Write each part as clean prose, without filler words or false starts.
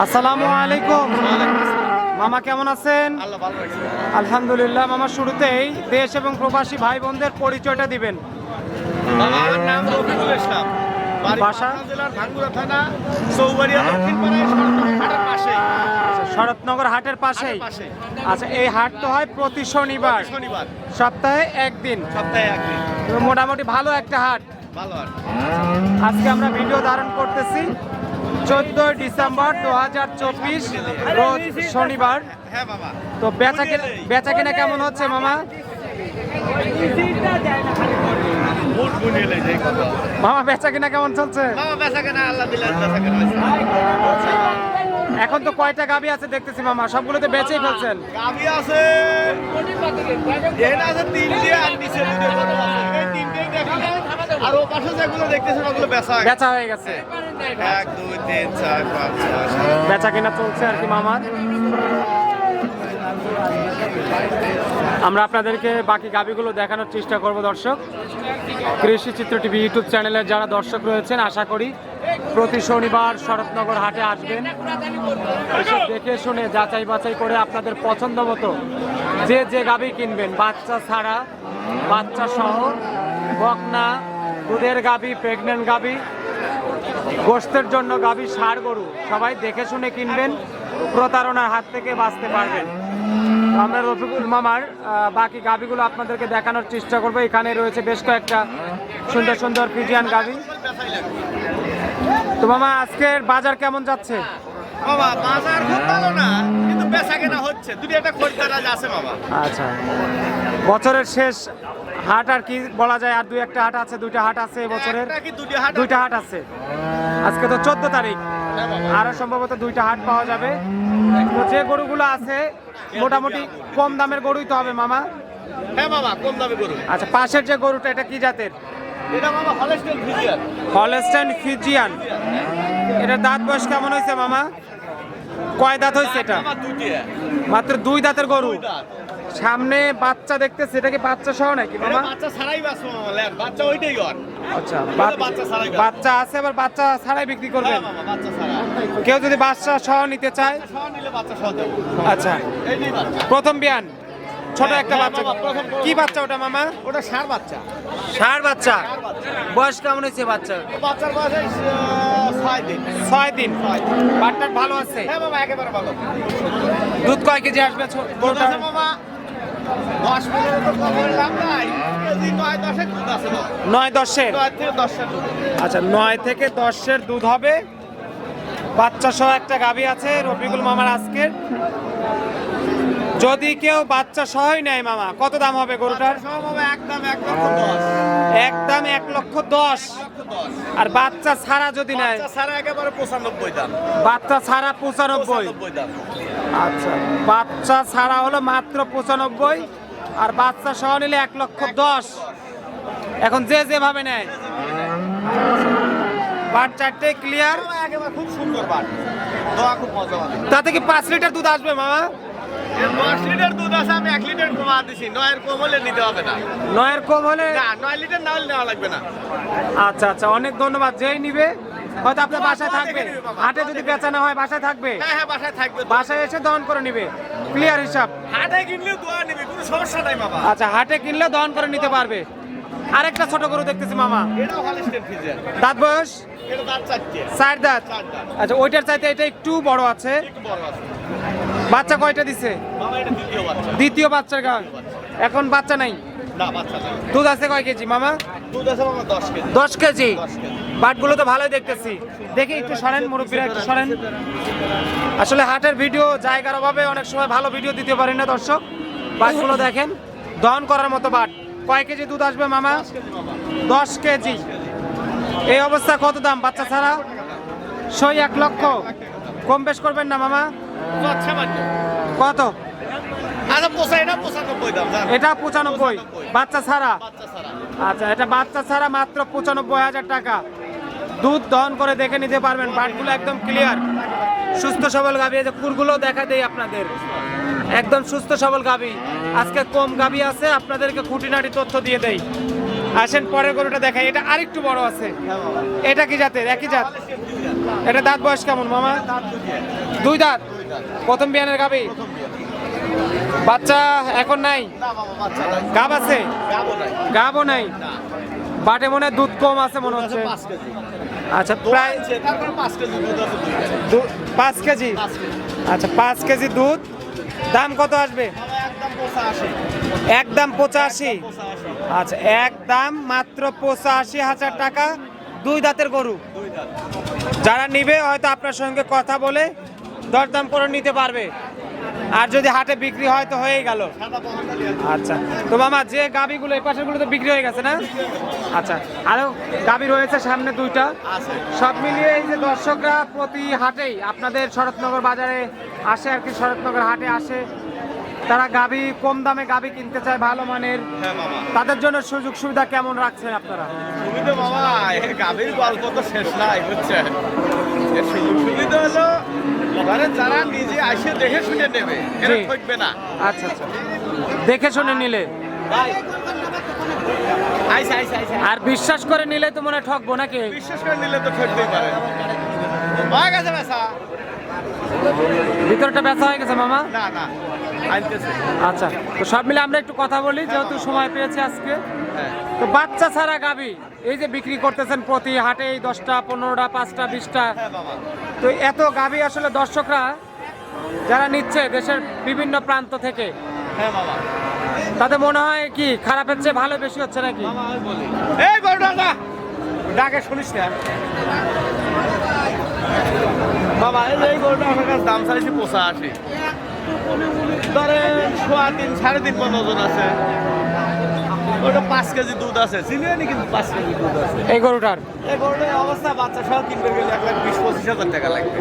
আসসালামু আলাইকুম মামা, কেমন আছেন? আলহামদুলিল্লাহ। মামা, শুরুতেই দেশ এবং প্রবাসী ভাই বোনদের পরিচয়টা দিবেন। আমার নাম রফিকুল ইসলাম, বাসা জেলার ভাঙ্গুড়া থানা, চৌবাড়িয়া দক্ষিণ পাড়ায়, হাটের পাশে। শরৎনগর হাটের পাশেই। আচ্ছা, এই হাট তো হয় প্রতি শনিবার, সপ্তাহে একদিন। তো মোটামুটি ভালো একটা হাট। ভালো হাট। আজকে আমরা ভিডিও ধারণ করতেছি 14 ডিসেম্বর 2024 রোজ শনিবার। হ্যাঁ মামা। তো বেচা কেনা কেমন হচ্ছে মামা? মামা, বেচা কেনা কেমন চলছে? মামা বেচা কেনা আল্লাহ দিলে বেচা কেনা হয়েছে। এখন তো কয়টা গাবি আছে দেখতেছি মামা, সবগুলো তো বেচেই ফেলছেন। গাবি আছে, এখানে আছে তিনটে, আর নিচে দুটো গরু আছে। এই তিনটেই দেখি, আর ও পাশে যেগুলো দেখতেছেন ওগুলো বেচা হয়ে গেছে। 1 2 3 4 5 6 বেচা কেনা চলছে আর কি মামার। আমরা আপনাদেরকে বাকি গাবিগুলো দেখানোর চেষ্টা করব। দর্শক, কৃষি চিত্র টিভি ইউটিউব চ্যানেলের যারা দর্শক রয়েছেন, আশা করি প্রতি শনিবার শরৎনগর হাটে আসবেন। এসব দেখে শুনে যাচাই বাছাই করে আপনাদের পছন্দ মতো যে গাবি কিনবেন, বাচ্চা ছাড়া, বাচ্চা সহ, বকনা, দুধের গাবি, প্রেগনেন্ট গাবি, গোশতের জন্য গাবি, ষাঁড় গরু, সবাই দেখে শুনে কিনবেন, প্রতারণার হাত থেকে বাঁচতে পারবেন। আমরা রফিকুল মামার বাকি গাবিগুলো আপনাদেরকে দেখানোর চেষ্টা করবো। এখানে রয়েছে বেশ কয়েকটা সুন্দর সুন্দর ফিজিয়ান গাবি। তো মামা, আজকের বাজার কেমন যাচ্ছে? বাবা বাজার খুব ভালো না, কিন্তু বেচা কেনা হচ্ছে। দুটো একটা খরিদ্দার আছে বাবা। আচ্ছা, বছরের শেষ হাট আর কি বলা যায়, আর দুই একটা হাট আছে, দুইটা হাট আছে বছরের, দুইটা হাট আছে। আজকে তো 14 তারিখ, আরো সম্ভবত দুইটা হাট পাওয়া যাবে। তো যে গরুগুলো আছে মোটামুটি কম দামের গরুই তো হবে মামা। হ্যাঁ বাবা, কম দামে গরু। আচ্ছা, পাশের যে গরুটা, এটা কি জাতের? এটা মামা হলস্টাইন ফ্রিজিয়ান। Holstein Friesian. এটার দাঁত বয়স কেমন হয়েছে মামা? কয় দাঁত হয়েছে এটা? মাত্র 2 দাঁতের গরু। সামনে বাচ্চা দেখতেছে, এটা কি বাচ্চা সহ নাকি মামা? বাচ্চা ছাড়াই বাচ্চা মামা, বাচ্চা ওইটাই ঘর। আচ্ছা, বাচ্চা ছাড়াই বাচ্চা আছে, আবার বাচ্চা ছাড়াই বিক্রি করবেন? মামা বাচ্চা ছাড়া। কেউ যদি বাচ্চা সহ নিতে চায়? সহ নিলে বাচ্চা সহ দেব। আচ্ছা, এই যে বাচ্চা প্রথম বিয়ান, ছোট একটা হ্যাঁ, বাচ্চা। বাবা, প্রথম কি বাচ্চা ওটা মামা? ওটা ষাঁড় বাচ্চা। ষাঁড় বাচ্চা। বয়স কেমন হয়েছে বাচ্চা? বাচ্চার বয়স 6 দিন। 6 দিন। বাচ্চার ভালো আছে? হ্যাঁ মামা, একেবারে ভালো। দুধ কয় কেজি আসবে গরুটা? মামা 10-15 তো কমের দাম নাই, কেজি 9-10 দুধ আছে। 9-10-এর? 9 থেকে 10 দুধ। আচ্ছা, 9 থেকে 10-এর দুধ হবে। বাচ্চা সহ একটা গাভী আছে রফিকুল মামার আজকের। যদি কেউ বাচ্চা সহই নেয় মামা, কত দাম হবে গরুটার? সহ মামা একদম 1,10,000। একদম 1,10,000। আর বাচ্চা ছাড়া যদি নেয়? বাচ্চা ছাড়া একেবারে 95 দাম। বাচ্চা ছাড়া 95 দাম। আচ্ছা, বাচ্চা ছাড়া হলো মাত্র 95, আর বাচ্চা সহ নিলে 1,10,000। এখন যে যেভাবে নেয়। বাট চারটে ক্লিয়ার, একেবারে খুব সুন্দর বাট। দোয়া খুব মজা হবে। তাতে কি 5 লিটার দুধ আসবে মামা? 10 লিটার দুধ আছে, আমি 1 লিটার কমা দিছি। 9 এর কম হলে নিতে হবে না। 9-এর কম হলে? না, 9 লিটার না হলে নেওয়া লাগবে না। আচ্ছা আচ্ছা, অনেক ধন্যবাদ। যেই নিবে হয়তো আপনার বাসায় থাকবে, হাটে যদি বেচানো হয় বাসায় থাকবে? হ্যাঁ হ্যাঁ, বাসায় থাকবে। বাসায় এসে দহন করে নিবে, ক্লিয়ার হিসাব? হাটে কিনলেও দোয়া নিবে, কোনো সমস্যা নাই বাবা। আচ্ছা, হাটে কিনলে দহন করে নিতে পারবে। আরেকটা ছোট গরু দেখতেছি মামা, এটাও হলস্টাইন ফ্রিজিয়ান। দাঁত বয়স? এটা দাঁত 4টে। 4 দাঁত। 4 দাঁত। আচ্ছা, ওইটার চাইতে এটা একটু বড় আছে। একটু বড় আছে। বাচ্চা কয়টা দিছে? মামা এটা দ্বিতীয় বাচ্চা। দ্বিতীয় বাচ্চার গান। এখন বাচ্চা নাই? না, বাচ্চা নাই। দুধ আছে কয় কেজি মামা? দুধ আছে মামা 10 কেজি। 10 কেজি। 10 কেজি। বাটগুলো তো ভালোই দেখতেছি। দেখি একটু সরেন, মুরব্বীরা একটু সরেন। আসলে হাটের ভিডিও জায়গার অভাবে অনেক সময় ভালো ভিডিও দিতে পারি না দর্শক। বাটগুলো দেখেন, দহন করার মতো বাট। কয় কেজি দুধ আসবে মামা? 10 কেজি মামা। 10 কেজি। এই অবস্থা কত দাম বাচ্চা ছাড়া? 1 লক্ষ। কম বেশ করবেন না মামা? আচ্ছা মানে কত? আচ্ছা, এটা 95 দাম। এটা 95 বাচ্চা ছাড়া? বাচ্চা ছাড়া। আচ্ছা, এটা বাচ্চা ছাড়া মাত্র 95,000 টাকা। দুধ দহন করে দেখে নিতে পারবেন। বাটগুলো একদম ক্লিয়ার, সুস্থ সবল গাভী। এই যে কুরগুলো দেখা দেই আপনাদের, একদম সুস্থ সবল গাভী। আজকে কম গাভী আছে, আপনাদেরকে খুঁটিনাটি তথ্য দিয়ে দেই। আসেন পরের গরুটা দেখাই, এটা আরেকটু বড় আছে। হ্যাঁ মামা। এটা কি জাতের? একই জাত। এটা দাঁত বয়স কেমন মামা? দুই দাঁত। প্রথম বিয়ানের গাবি। বাচ্চা এখন নাই? না মামা, বাচ্চা নাই। গাব আছে? গাবও নাই। গাবও নাই। না। বাটে মনে হয় দুধ কম আছে মনে হচ্ছে। 5 কেজি। আচ্ছা প্রায় প্রায় তারপরে 5 কেজি দুধ আছে, 2 কেজি। 5 কেজি। 5 কেজি। আচ্ছা 5 কেজি দুধ। দাম কত আসবে? মামা একদম 85। একদম 85। 85। আচ্ছা একদম মাত্র 85,000 টাকা। দুই দাঁতের গরু। 2 দাঁত। যারা নিবে হয়তো আপনার সঙ্গে কথা বলে দরদাম করে নিতে পারবে। আর যদি হাটে বিক্রি হয় তো হয়েই গেল। সাদা পাহাড়টা দিয়ে আচ্ছা তো মামা যে গাবিগুলো এই পাশেরগুলো তো বিক্রি হয়ে গেছে না? আচ্ছা আরও গাবি রয়েছে সামনে দুইটা। আছে। সব মিলিয়ে এই যে দর্শকরা প্রতি হাটেই আপনাদের শরৎনগর বাজারে আসে আর কি, শরৎনগর হাটে আসে, তারা গাবি কম দামে গাবি কিনতে চায় ভালো মানের, হ্যাঁ মামা। তাদের জন্য সুযোগ সুবিধা কেমন রাখছেন আপনারা? সুবিধা মামা, এই গাভীর গল্প তো শেষ নাই, বুঝছেন? এর সুযোগ সুবিধা হলো ধরেন যারা নিজে আসে দেখে শুনে নেবে, এরা জি। ঠকবে না। আচ্ছা আচ্ছা দেখে শুনে নিলে, আইসা। আর বিশ্বাস করে নিলে তো মনে হয় ঠকবো নাকি? বিশ্বাস করে নিলে তো ঠকতেই পারে। হয়ে গেছে বেচা? ভিতরটা ব্যথা হয়ে গেছে মামা? না, আনতেছে। আচ্ছা তো সব মিলে আমরা একটু কথা বলি যেহেতু সময় পেয়েছি আজকে। হ্যাঁ। তো বাচ্চা ছাড়া গাবি এই যে বিক্রি করতেছেন প্রতি হাটে 10টা 15টা 5টা 20টা, হ্যাঁ মামা। তো এত গাবি আসলে দর্শকরা যারা নিচ্ছে দেশের বিভিন্ন প্রান্ত থেকে, হ্যাঁ মামা। তাতে মনে হয় কি খারাপের চেয়ে ভালো বেশি হচ্ছে নাকি? মামা আমি বলি, এই গরুটা না, ডাকে শুনিস না মামা। এই গরুটা আমার কাছে দাম চাইছি 85। ধরেন 3.5 3.5 মণ ওজন আছে। ওটা 5 কেজি দুধ আছে, চিনি কিন্তু 5 কেজি দুধ আছে। এই গরুটার এই গরুটার অবস্থা বাচ্চা সহ কিনতে গেলে 1,20,000-25,000 টাকা লাগবে।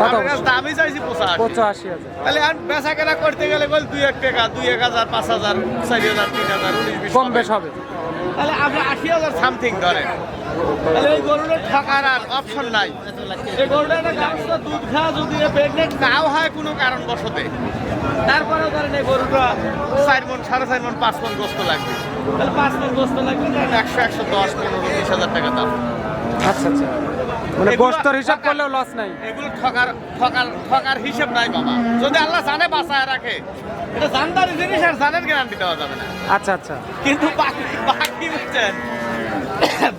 কত? আমার কাছে দামই চাইছি 85। 85,000। তাহলে আর বেচা কেনা করতে গেলে বল 2-1 টাকা, 2-1,000, 5,000, 4,000, 3,000, 19-20 কম বেশ হবে। তাহলে আমরা 80,000 সামথিং ধরেন। তাহলে এই গরুটা ঠকার আর অপশন নাই। এই গরুটা একটা গাছটা দুধ খাওয়া যদি প্রেগনেন্ট নাও হয় কোনো কারণবশতে, তারপরেও ধরেন এই গরুটা 4 মণ, 4.5 মণ, 5 মণ গোস্ত লাগবে। তাহলে 5 মণ গোস্ত লাগবে, 100, 110, 15-20,000 টাকা দাম। আচ্ছা আচ্ছা মানে এগুলো গোস্তর হিসাব করলেও লস নাই। এগুলো ঠকার হিসেব নাই বাবা। যদি আল্লাহ জানে বাঁচায় রাখে, এটা জানদারি জিনিস, আর জানের গ্যারান্টি দেওয়া যাবে না। আচ্ছা আচ্ছা কিন্তু বাকি বুঝছেন,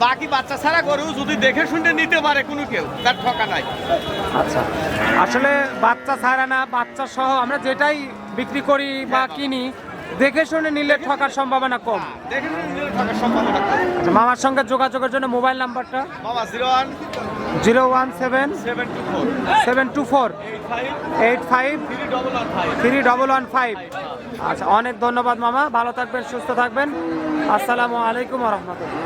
বাকি বাচ্চা ছাড়া গরু যদি দেখে শুনে নিতে পারে কোনো কেউ, তার ঠকা নাই। আচ্ছা আসলে বাচ্চা ছাড়া না, বাচ্চা সহ আমরা যেটাই বিক্রি করি বা কিনি দেখে শুনে নিলে ঠকার সম্ভাবনা কম। দেখে শুনে নিলে ঠকার সম্ভাবনা কম। আচ্ছা, মামার সঙ্গে যোগাযোগের জন্য মোবাইল নাম্বারটা? বাবা 01 017 724 724 85 315 3115। আচ্ছা অনেক ধন্যবাদ মামা, ভালো থাকবেন সুস্থ থাকবেন। আসসালামু আলাইকুম ওয়া রাহমাতুল্লাহ।